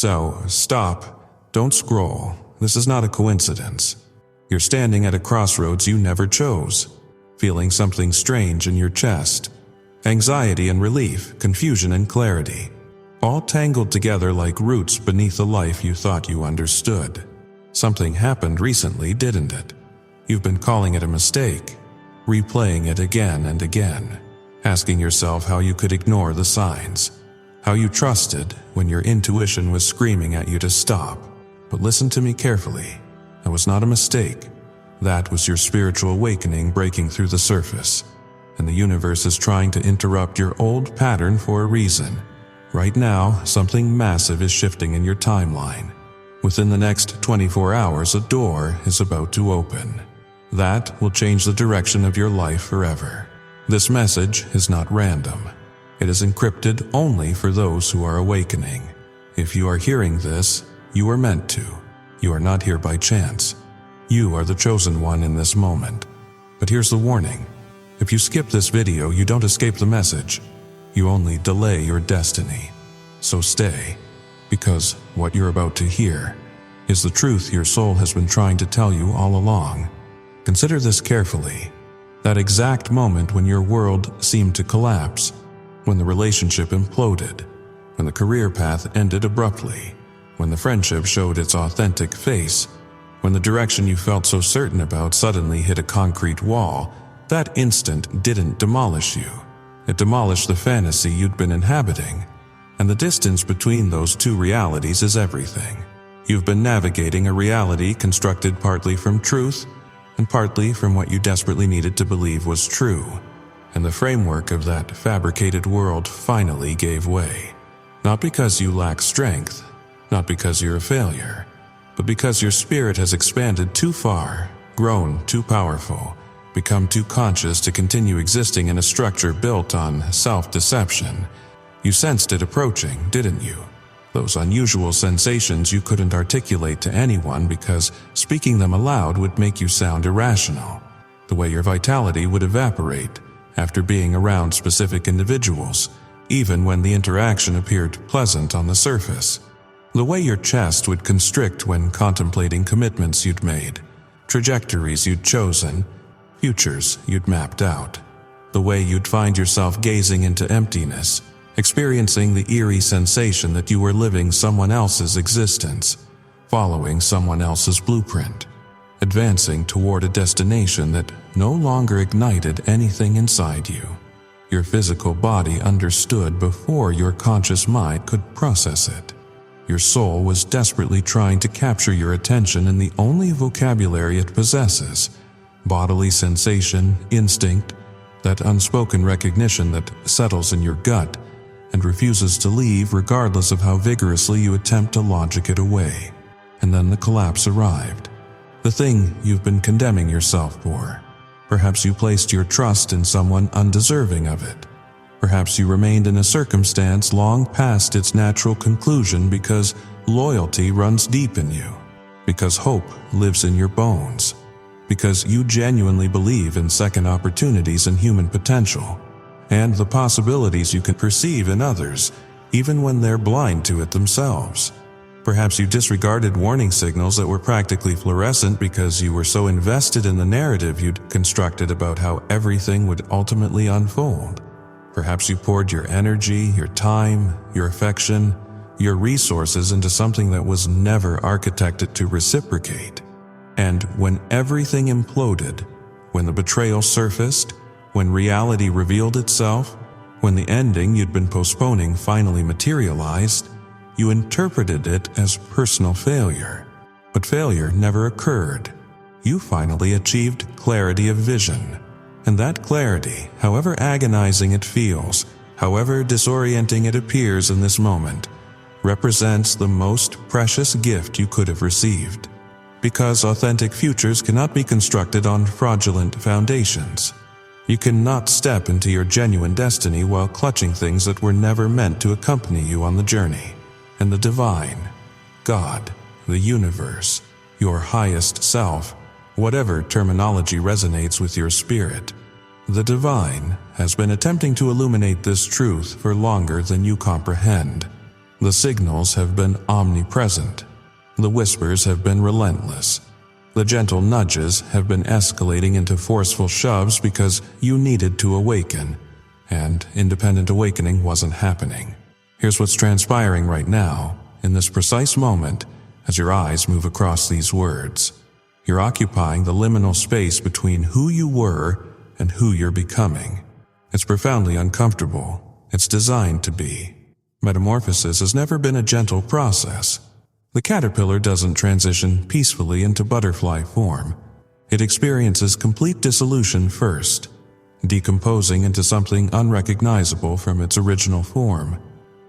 So, stop. Don't scroll. This is not a coincidence. You're standing at a crossroads you never chose, feeling something strange in your chest. Anxiety and relief, confusion and clarity, all tangled together like roots beneath a life you thought you understood. Something happened recently, didn't it? You've been calling it a mistake, replaying it again and again, asking yourself how you could ignore the signs, how you trusted when your intuition was screaming at you to stop. But listen to me carefully. That was not a mistake. That was your spiritual awakening breaking through the surface. And the universe is trying to interrupt your old pattern for a reason. Right now, something massive is shifting in your timeline. Within the next 24 hours, a door is about to open. That will change the direction of your life forever. This message is not random. It is encrypted only for those who are awakening. If you are hearing this, you are meant to. You are not here by chance. You are the chosen one in this moment. But here's the warning. If you skip this video, you don't escape the message. You only delay your destiny. So stay, because what you're about to hear is the truth your soul has been trying to tell you all along. Consider this carefully. That exact moment when your world seemed to collapse, when the relationship imploded, when the career path ended abruptly, when the friendship showed its authentic face, when the direction you felt so certain about suddenly hit a concrete wall, that instant didn't demolish you. It demolished the fantasy you'd been inhabiting. And the distance between those two realities is everything. You've been navigating a reality constructed partly from truth and partly from what you desperately needed to believe was true. And the framework of that fabricated world finally gave way. Not because you lack strength, not because you're a failure, but because your spirit has expanded too far, grown too powerful, become too conscious to continue existing in a structure built on self-deception. You sensed it approaching, didn't you? Those unusual sensations you couldn't articulate to anyone because speaking them aloud would make you sound irrational. The way your vitality would evaporate after being around specific individuals, even when the interaction appeared pleasant on the surface. The way your chest would constrict when contemplating commitments you'd made, trajectories you'd chosen, futures you'd mapped out. The way you'd find yourself gazing into emptiness, experiencing the eerie sensation that you were living someone else's existence, following someone else's blueprint, advancing toward a destination that no longer ignited anything inside you. Your physical body understood before your conscious mind could process it. Your soul was desperately trying to capture your attention in the only vocabulary it possesses: bodily sensation, instinct, that unspoken recognition that settles in your gut and refuses to leave regardless of how vigorously you attempt to logic it away. And then the collapse arrived. The thing you've been condemning yourself for. Perhaps you placed your trust in someone undeserving of it. Perhaps you remained in a circumstance long past its natural conclusion because loyalty runs deep in you, because hope lives in your bones, because you genuinely believe in second opportunities and human potential, and the possibilities you can perceive in others, even when they're blind to it themselves. Perhaps you disregarded warning signals that were practically fluorescent because you were so invested in the narrative you'd constructed about how everything would ultimately unfold. Perhaps you poured your energy, your time, your affection, your resources into something that was never architected to reciprocate. And when everything imploded, when the betrayal surfaced, when reality revealed itself, when the ending you'd been postponing finally materialized, you interpreted it as personal failure. But failure never occurred. You finally achieved clarity of vision. And that clarity, however agonizing it feels, however disorienting it appears in this moment, represents the most precious gift you could have received. Because authentic futures cannot be constructed on fraudulent foundations. You cannot step into your genuine destiny while clutching things that were never meant to accompany you on the journey. And the divine, God, the universe, your highest self, whatever terminology resonates with your spirit, the divine has been attempting to illuminate this truth for longer than you comprehend. The signals have been omnipresent. The whispers have been relentless. The gentle nudges have been escalating into forceful shoves because you needed to awaken, and independent awakening wasn't happening. Here's what's transpiring right now, in this precise moment, as your eyes move across these words. You're occupying the liminal space between who you were and who you're becoming. It's profoundly uncomfortable. It's designed to be. Metamorphosis has never been a gentle process. The caterpillar doesn't transition peacefully into butterfly form. It experiences complete dissolution first, decomposing into something unrecognizable from its original form,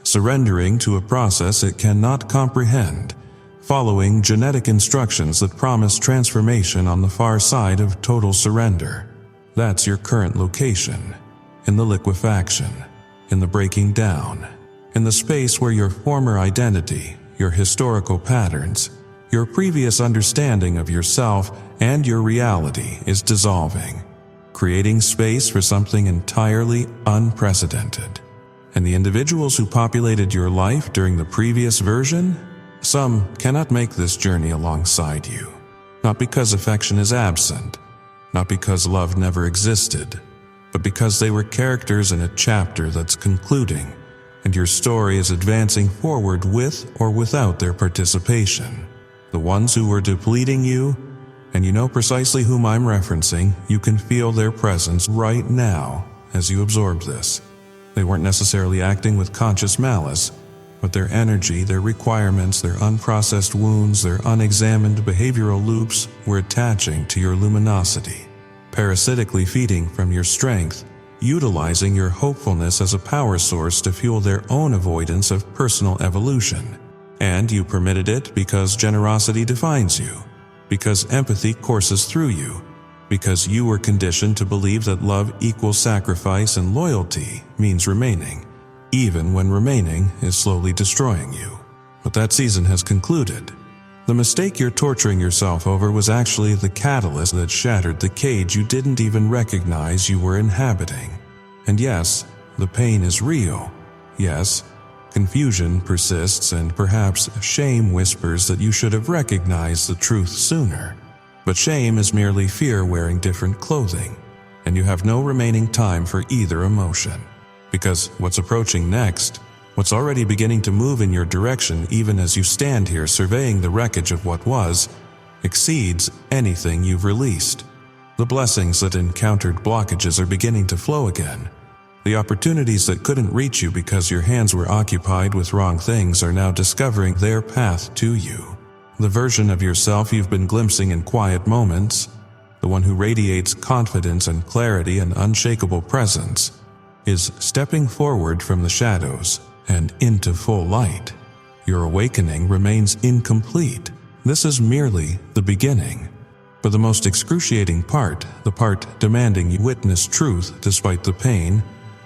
surrendering to a process it cannot comprehend, following genetic instructions that promise transformation on the far side of total surrender. That's your current location, in the liquefaction, in the breaking down, in the space where your former identity, your historical patterns, your previous understanding of yourself and your reality is dissolving, creating space for something entirely unprecedented. And the individuals who populated your life during the previous version, some cannot make this journey alongside you. Not because affection is absent, not because love never existed, but because they were characters in a chapter that's concluding, and your story is advancing forward with or without their participation. The ones who were depleting you, and you know precisely whom I'm referencing, you can feel their presence right now as you absorb this. They weren't necessarily acting with conscious malice, but their energy, their requirements, their unprocessed wounds, their unexamined behavioral loops were attaching to your luminosity, parasitically feeding from your strength, utilizing your hopefulness as a power source to fuel their own avoidance of personal evolution. And you permitted it because generosity defines you, because empathy courses through you, because you were conditioned to believe that love equals sacrifice and loyalty means remaining, even when remaining is slowly destroying you. But that season has concluded. The mistake you're torturing yourself over was actually the catalyst that shattered the cage you didn't even recognize you were inhabiting. And yes, the pain is real. Yes, confusion persists, and perhaps shame whispers that you should have recognized the truth sooner. But shame is merely fear wearing different clothing, and you have no remaining time for either emotion. Because what's approaching next, what's already beginning to move in your direction even as you stand here surveying the wreckage of what was, exceeds anything you've released. The blessings that encountered blockages are beginning to flow again. The opportunities that couldn't reach you because your hands were occupied with wrong things are now discovering their path to you. The version of yourself you've been glimpsing in quiet moments, the one who radiates confidence and clarity and unshakable presence, is stepping forward from the shadows and into full light. Your awakening remains incomplete. This is merely the beginning. But the most excruciating part, the part demanding you witness truth despite the pain,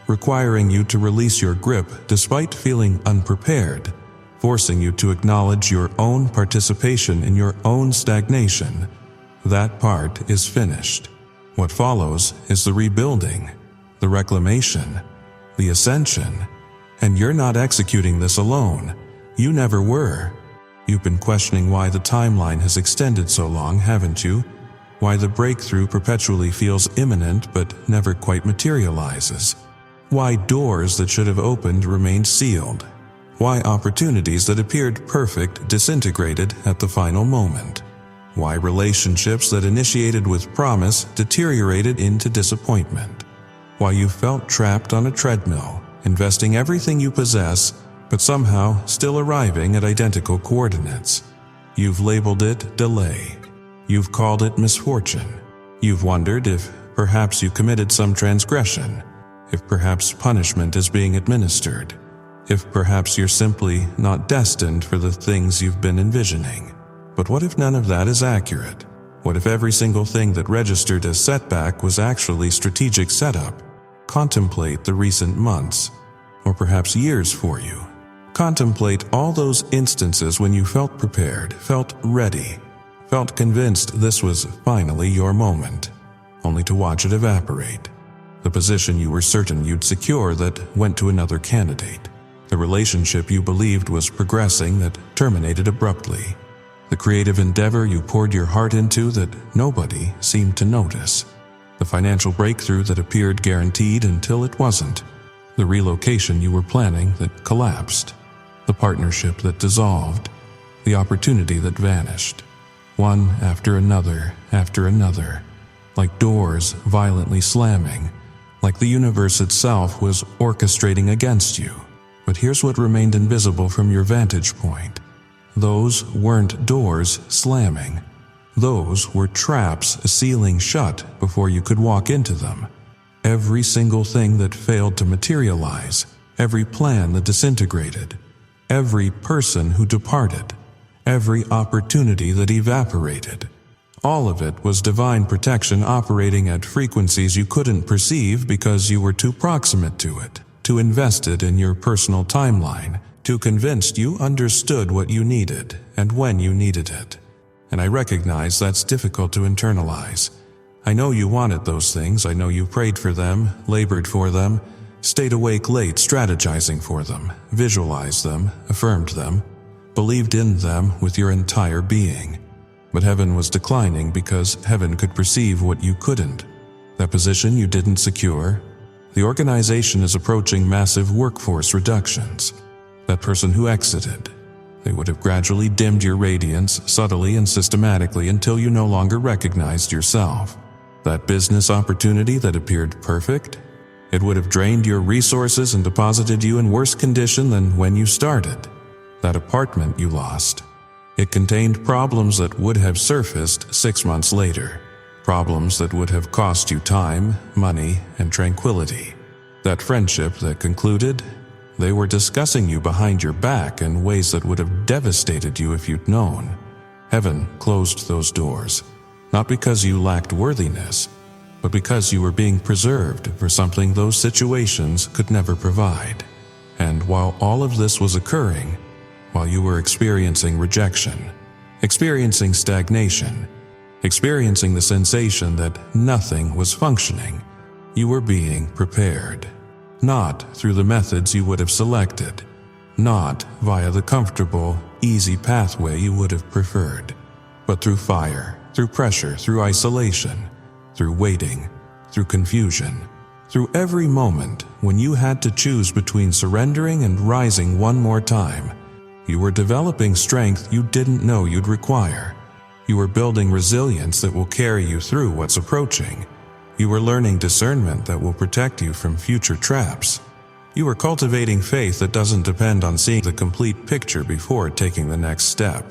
requiring you to release your grip despite feeling unprepared, forcing you to acknowledge your own participation in your own stagnation, that part is finished. What follows is the rebuilding, the reclamation, the ascension. And you're not executing this alone. You never were. You've been questioning why the timeline has extended so long, haven't you? Why the breakthrough perpetually feels imminent but never quite materializes. Why doors that should have opened remained sealed. Why opportunities that appeared perfect disintegrated at the final moment. Why relationships that initiated with promise deteriorated into disappointment. Why you felt trapped on a treadmill, investing everything you possess, but somehow still arriving at identical coordinates. You've labeled it delay. You've called it misfortune. You've wondered if perhaps you committed some transgression, if perhaps punishment is being administered, if perhaps you're simply not destined for the things you've been envisioning. But what if none of that is accurate? What if every single thing that registered as setback was actually strategic setup? Contemplate the recent months, or perhaps years for you. Contemplate all those instances when you felt prepared, felt ready, felt convinced this was finally your moment, only to watch it evaporate. The position you were certain you'd secure that went to another candidate. The relationship you believed was progressing that terminated abruptly. The creative endeavor you poured your heart into that nobody seemed to notice. The financial breakthrough that appeared guaranteed until it wasn't. The relocation you were planning that collapsed. The partnership that dissolved. The opportunity that vanished. One after another, like doors violently slamming, like the universe itself was orchestrating against you. But here's what remained invisible from your vantage point. Those weren't doors slamming. Those were traps sealing shut before you could walk into them. Every single thing that failed to materialize, every plan that disintegrated, every person who departed, every opportunity that evaporated. All of it was divine protection operating at frequencies you couldn't perceive because you were too proximate to it, too invested in your personal timeline, too convinced you understood what you needed and when you needed it. And I recognize that's difficult to internalize. I know you wanted those things. I know you prayed for them, labored for them, stayed awake late strategizing for them, visualized them, affirmed them, believed in them with your entire being. But heaven was declining because heaven could perceive what you couldn't. That position you didn't secure. The organization is approaching massive workforce reductions. That person who exited. They would have gradually dimmed your radiance subtly and systematically until you no longer recognized yourself. That business opportunity that appeared perfect, it would have drained your resources and deposited you in worse condition than when you started. That apartment you lost, it contained problems that would have surfaced 6 months later. Problems that would have cost you time, money, and tranquility. That friendship that concluded, they were discussing you behind your back in ways that would have devastated you if you'd known. Heaven closed those doors, not because you lacked worthiness, but because you were being preserved for something those situations could never provide. And while all of this was occurring, while you were experiencing rejection, experiencing stagnation, experiencing the sensation that nothing was functioning, you were being prepared. Not through the methods you would have selected, not via the comfortable, easy pathway you would have preferred, but through fire, through pressure, through isolation, through waiting, through confusion, through every moment when you had to choose between surrendering and rising one more time. You were developing strength you didn't know you'd require. You were building resilience that will carry you through what's approaching. You were learning discernment that will protect you from future traps. You were cultivating faith that doesn't depend on seeing the complete picture before taking the next step.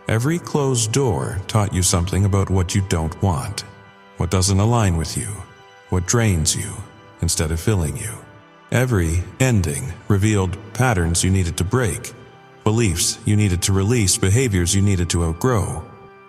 Every closed door taught you something about what you don't want, what doesn't align with you, what drains you instead of filling you. Every ending revealed patterns you needed to break, beliefs you needed to release, behaviors you needed to outgrow.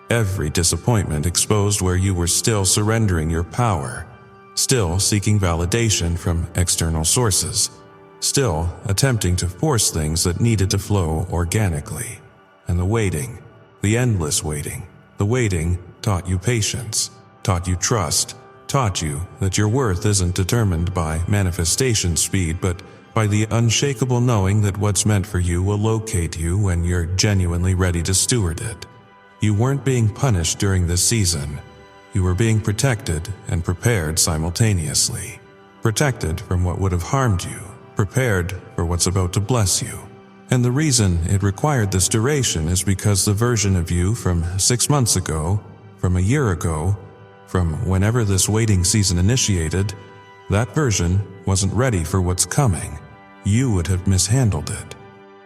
Every disappointment exposed where you were still surrendering your power, still seeking validation from external sources, still attempting to force things that needed to flow organically. And the waiting, the endless waiting, the waiting taught you patience, taught you trust, taught you that your worth isn't determined by manifestation speed, but by the unshakable knowing that what's meant for you will locate you when you're genuinely ready to steward it. You weren't being punished during this season. You were being protected and prepared simultaneously. Protected from what would have harmed you, prepared for what's about to bless you. And the reason it required this duration is because the version of you from 6 months ago, from a year ago, from whenever this waiting season initiated, that version wasn't ready for what's coming. You would have mishandled it.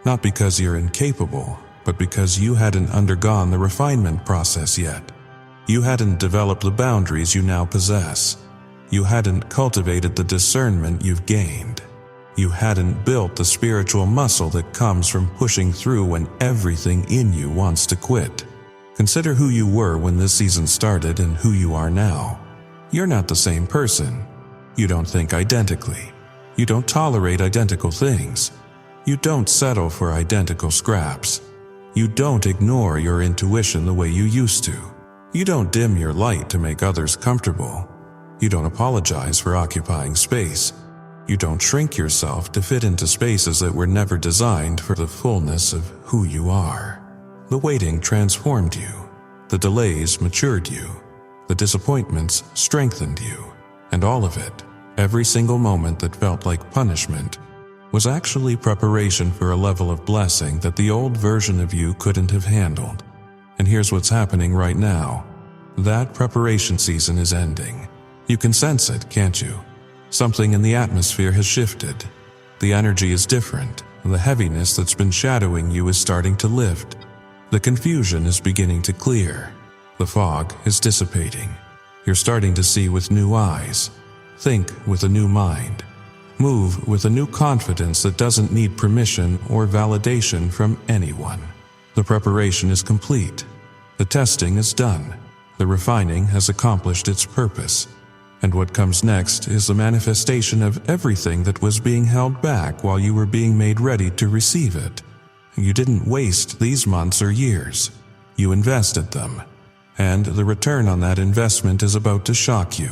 Not because you're incapable, but because you hadn't undergone the refinement process yet. You hadn't developed the boundaries you now possess. You hadn't cultivated the discernment you've gained. You hadn't built the spiritual muscle that comes from pushing through when everything in you wants to quit. Consider who you were when this season started and who you are now. You're not the same person. You don't think identically. You don't tolerate identical things. You don't settle for identical scraps. You don't ignore your intuition the way you used to. You don't dim your light to make others comfortable. You don't apologize for occupying space. You don't shrink yourself to fit into spaces that were never designed for the fullness of who you are. The waiting transformed you. The delays matured you. The disappointments strengthened you. And all of it, every single moment that felt like punishment, was actually preparation for a level of blessing that the old version of you couldn't have handled. And here's what's happening right now. That preparation season is ending. You can sense it, can't you? Something in the atmosphere has shifted. The energy is different. The heaviness that's been shadowing you is starting to lift. The confusion is beginning to clear. The fog is dissipating. You're starting to see with new eyes. Think with a new mind. Move with a new confidence that doesn't need permission or validation from anyone. The preparation is complete. The testing is done. The refining has accomplished its purpose. And what comes next is the manifestation of everything that was being held back while you were being made ready to receive it. You didn't waste these months or years. You invested them. And the return on that investment is about to shock you.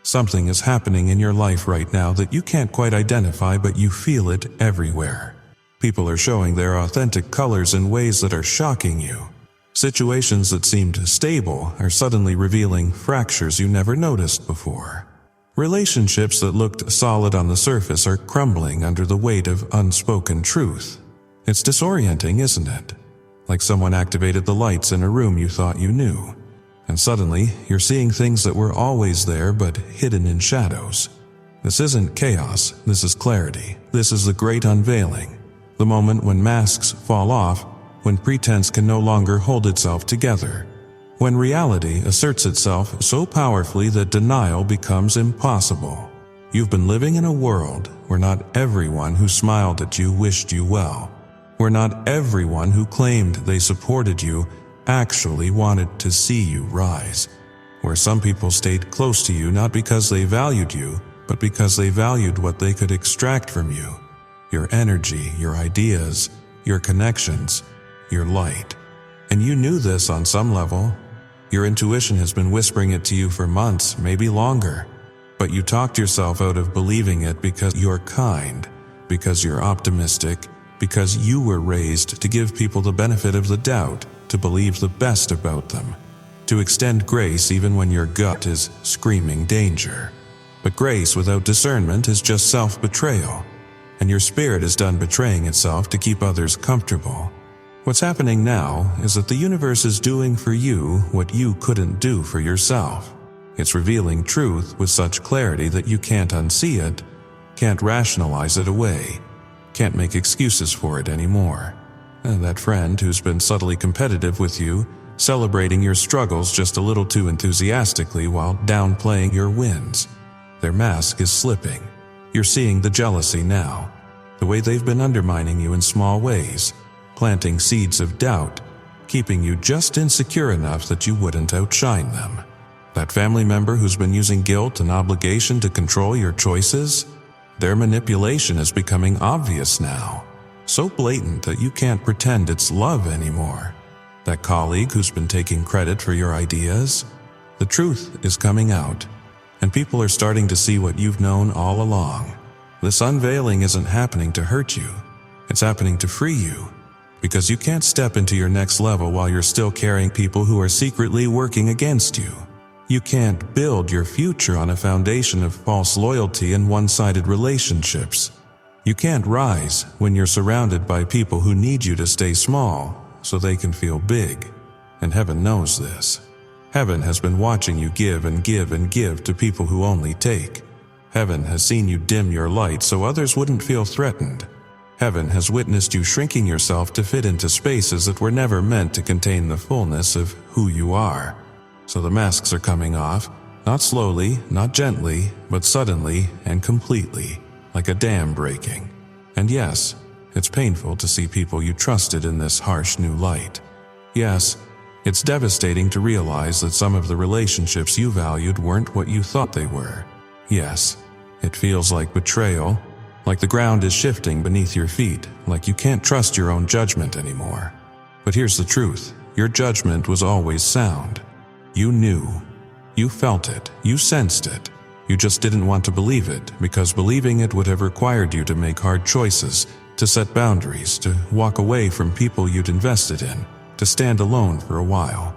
Something is happening in your life right now that you can't quite identify, but you feel it everywhere. People are showing their authentic colors in ways that are shocking you. Situations that seemed stable are suddenly revealing fractures you never noticed before. Relationships that looked solid on the surface are crumbling under the weight of unspoken truth. It's disorienting, isn't it? Like someone activated the lights in a room you thought you knew. And suddenly, you're seeing things that were always there but hidden in shadows. This isn't chaos, this is clarity. This is the great unveiling. The moment when masks fall off, when pretense can no longer hold itself together. When reality asserts itself so powerfully that denial becomes impossible. You've been living in a world where not everyone who smiled at you wished you well. Where not everyone who claimed they supported you actually wanted to see you rise. Where some people stayed close to you not because they valued you, but because they valued what they could extract from you. Your energy, your ideas, your connections, your light. And you knew this on some level. Your intuition has been whispering it to you for months, maybe longer. But you talked yourself out of believing it because you're kind, because you're optimistic, because you were raised to give people the benefit of the doubt, to believe the best about them, to extend grace even when your gut is screaming danger. But grace without discernment is just self-betrayal, and your spirit is done betraying itself to keep others comfortable. What's happening now is that the universe is doing for you what you couldn't do for yourself. It's revealing truth with such clarity that you can't unsee it, can't rationalize it away, can't make excuses for it anymore. And that friend who's been subtly competitive with you, celebrating your struggles just a little too enthusiastically while downplaying your wins. Their mask is slipping. You're seeing the jealousy now, the way they've been undermining you in small ways, planting seeds of doubt, keeping you just insecure enough that you wouldn't outshine them. That family member who's been using guilt and obligation to control your choices, their manipulation is becoming obvious now, so blatant that you can't pretend it's love anymore. That colleague who's been taking credit for your ideas, the truth is coming out, and people are starting to see what you've known all along. This unveiling isn't happening to hurt you, it's happening to free you. Because you can't step into your next level while you're still carrying people who are secretly working against you. You can't build your future on a foundation of false loyalty and one-sided relationships. You can't rise when you're surrounded by people who need you to stay small so they can feel big. And heaven knows this. Heaven has been watching you give and give and give to people who only take. Heaven has seen you dim your light so others wouldn't feel threatened. Heaven has witnessed you shrinking yourself to fit into spaces that were never meant to contain the fullness of who you are. So the masks are coming off, not slowly, not gently, but suddenly and completely, like a dam breaking. And yes, it's painful to see people you trusted in this harsh new light. Yes, it's devastating to realize that some of the relationships you valued weren't what you thought they were. Yes, it feels like betrayal, like the ground is shifting beneath your feet, like you can't trust your own judgment anymore. But here's the truth, your judgment was always sound. You knew, you felt it, you sensed it, You just didn't want to believe it, because believing it would have required you to make hard choices, to set boundaries, to walk away from people you'd invested in, to stand alone for a while.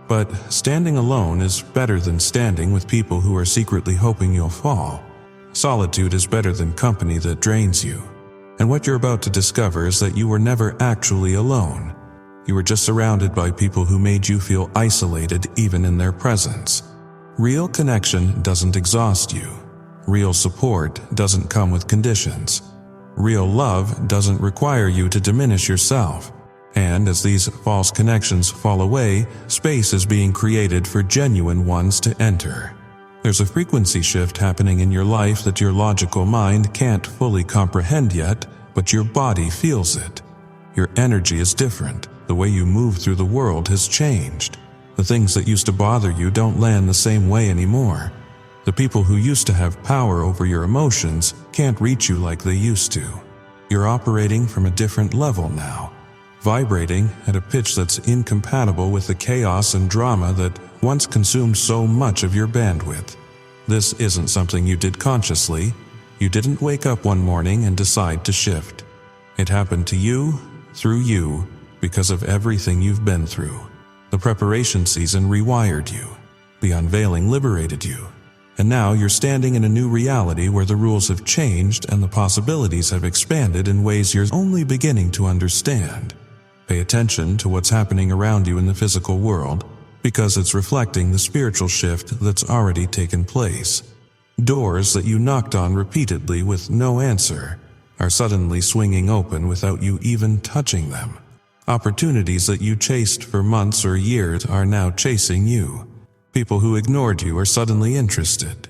But standing alone is better than standing with people who are secretly hoping you'll fall. Solitude is better than company that drains you. And what you're about to discover is that you were never actually alone. You were just surrounded by people who made you feel isolated even in their presence. Real connection doesn't exhaust you. Real support doesn't come with conditions. Real love doesn't require you to diminish yourself. And as these false connections fall away, space is being created for genuine ones to enter. There's a frequency shift happening in your life that your logical mind can't fully comprehend yet, but your body feels it. Your energy is different. The way you move through the world has changed. The things that used to bother you don't land the same way anymore. The people who used to have power over your emotions can't reach you like they used to. You're operating from a different level now, vibrating at a pitch that's incompatible with the chaos and drama that once consumed so much of your bandwidth. This isn't something you did consciously. You didn't wake up one morning and decide to shift. It happened to you, through you, because of everything you've been through. The preparation season rewired you. The unveiling liberated you. And now you're standing in a new reality where the rules have changed and the possibilities have expanded in ways you're only beginning to understand. Pay attention to what's happening around you in the physical world, because it's reflecting the spiritual shift that's already taken place. Doors that you knocked on repeatedly with no answer are suddenly swinging open without you even touching them. Opportunities that you chased for months or years are now chasing you. People who ignored you are suddenly interested.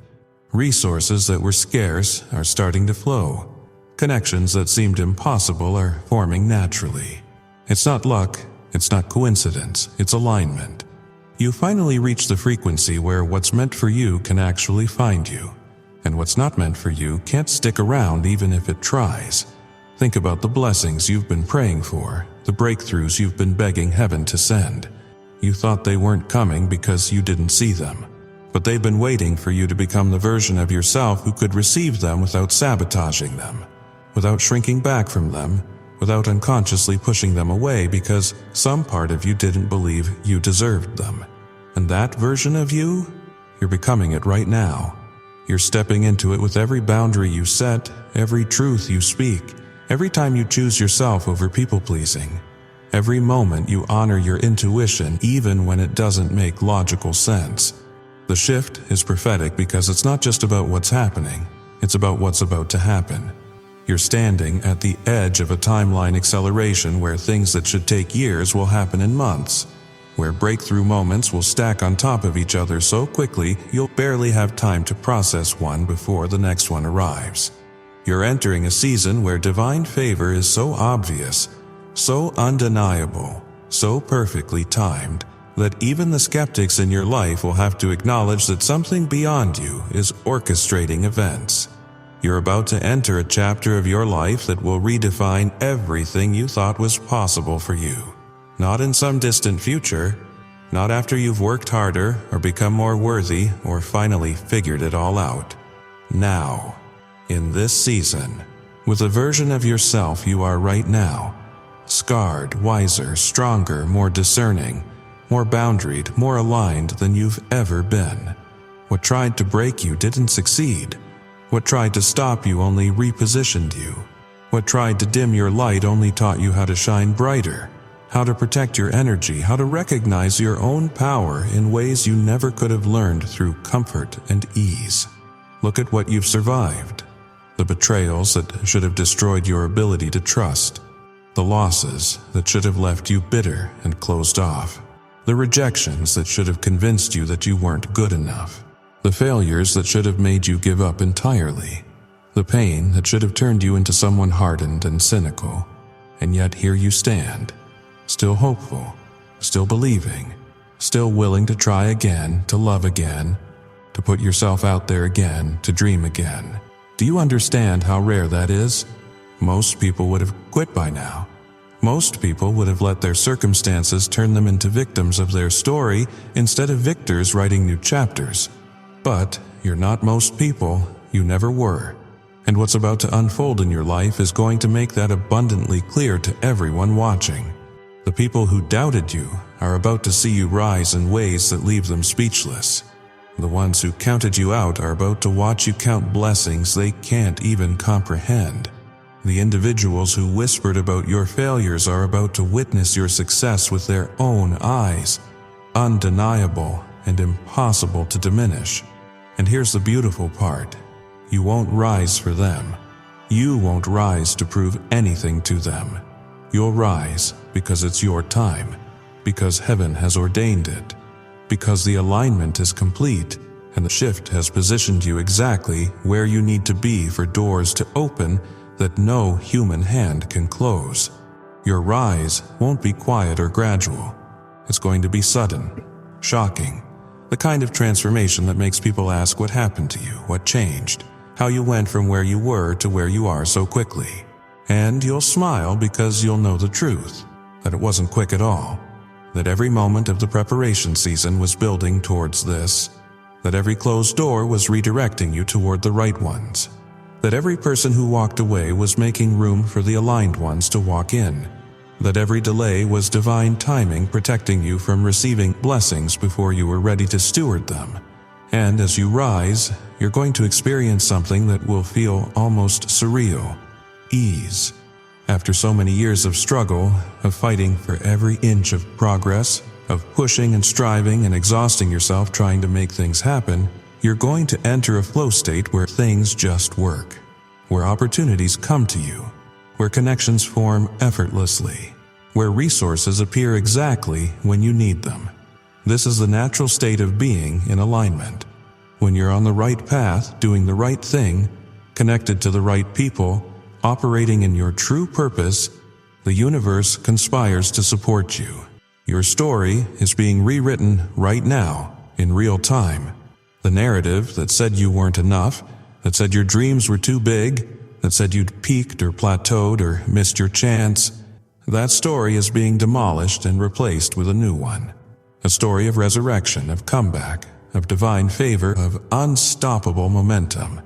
Resources that were scarce are starting to flow. Connections that seemed impossible are forming naturally. It's not luck, it's not coincidence, it's alignment. You finally reach the frequency where what's meant for you can actually find you, and what's not meant for you can't stick around even if it tries. Think about the blessings you've been praying for, the breakthroughs you've been begging heaven to send. You thought they weren't coming because you didn't see them, but they've been waiting for you to become the version of yourself who could receive them without sabotaging them, without shrinking back from them, without unconsciously pushing them away because some part of you didn't believe you deserved them. And that version of you, you're becoming it right now. You're stepping into it with every boundary you set, every truth you speak, every time you choose yourself over people-pleasing. Every moment you honor your intuition even when it doesn't make logical sense. The shift is prophetic because it's not just about what's happening, it's about what's about to happen. You're standing at the edge of a timeline acceleration where things that should take years will happen in months, where breakthrough moments will stack on top of each other so quickly you'll barely have time to process one before the next one arrives. You're entering a season where divine favor is so obvious, so undeniable, so perfectly timed, that even the skeptics in your life will have to acknowledge that something beyond you is orchestrating events. You're about to enter a chapter of your life that will redefine everything you thought was possible for you. Not in some distant future, not after you've worked harder or become more worthy or finally figured it all out. Now, in this season, with the version of yourself you are right now, scarred, wiser, stronger, more discerning, more boundaried, more aligned than you've ever been. What tried to break you didn't succeed. What tried to stop you only repositioned you. What tried to dim your light only taught you how to shine brighter, how to protect your energy, how to recognize your own power in ways you never could have learned through comfort and ease. Look at what you've survived. The betrayals that should have destroyed your ability to trust. The losses that should have left you bitter and closed off. The rejections that should have convinced you that you weren't good enough. The failures that should have made you give up entirely. The pain that should have turned you into someone hardened and cynical. And yet here you stand, still hopeful, still believing, still willing to try again, to love again, to put yourself out there again, to dream again. Do you understand how rare that is? Most people would have quit by now. Most people would have let their circumstances turn them into victims of their story instead of victors writing new chapters. But you're not most people, you never were. And what's about to unfold in your life is going to make that abundantly clear to everyone watching. The people who doubted you are about to see you rise in ways that leave them speechless. The ones who counted you out are about to watch you count blessings they can't even comprehend. The individuals who whispered about your failures are about to witness your success with their own eyes, undeniable and impossible to diminish. And here's the beautiful part. You won't rise for them. You won't rise to prove anything to them. You'll rise because it's your time, because heaven has ordained it, because the alignment is complete and the shift has positioned you exactly where you need to be for doors to open that no human hand can close. Your rise won't be quiet or gradual. It's going to be sudden, shocking, the kind of transformation that makes people ask what happened to you, what changed, how you went from where you were to where you are so quickly. And you'll smile because you'll know the truth, that it wasn't quick at all, that every moment of the preparation season was building towards this, that every closed door was redirecting you toward the right ones, that every person who walked away was making room for the aligned ones to walk in, that every delay was divine timing protecting you from receiving blessings before you were ready to steward them. And as you rise, you're going to experience something that will feel almost surreal: ease. After so many years of struggle, of fighting for every inch of progress, of pushing and striving and exhausting yourself trying to make things happen, you're going to enter a flow state where things just work, where opportunities come to you, where connections form effortlessly, where resources appear exactly when you need them. This is the natural state of being in alignment. When you're on the right path, doing the right thing, connected to the right people, operating in your true purpose, the universe conspires to support you. Your story is being rewritten right now, in real time. The narrative that said you weren't enough, that said your dreams were too big, that said you'd peaked or plateaued or missed your chance, that story is being demolished and replaced with a new one. A story of resurrection, of comeback, of divine favor, of unstoppable momentum.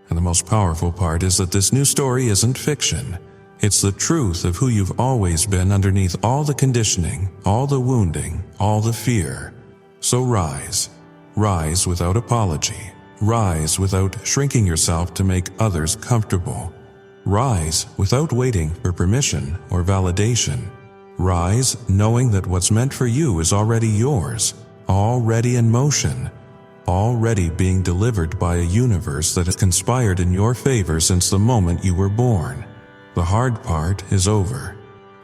And the most powerful part is that this new story isn't fiction. It's the truth of who you've always been underneath all the conditioning, all the wounding, all the fear. So rise. Rise without apology. Rise without shrinking yourself to make others comfortable. Rise without waiting for permission or validation. Rise knowing that what's meant for you is already yours, already in motion, already being delivered by a universe that has conspired in your favor since the moment you were born. The hard part is over.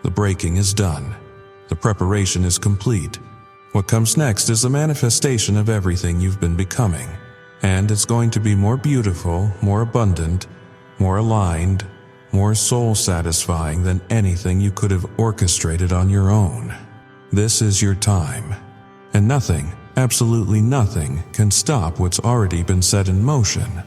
The breaking is done. The preparation is complete. What comes next is the manifestation of everything you've been becoming. And it's going to be more beautiful, more abundant, more aligned, more soul-satisfying than anything you could have orchestrated on your own. This is your time. And nothing, absolutely nothing, can stop what's already been set in motion.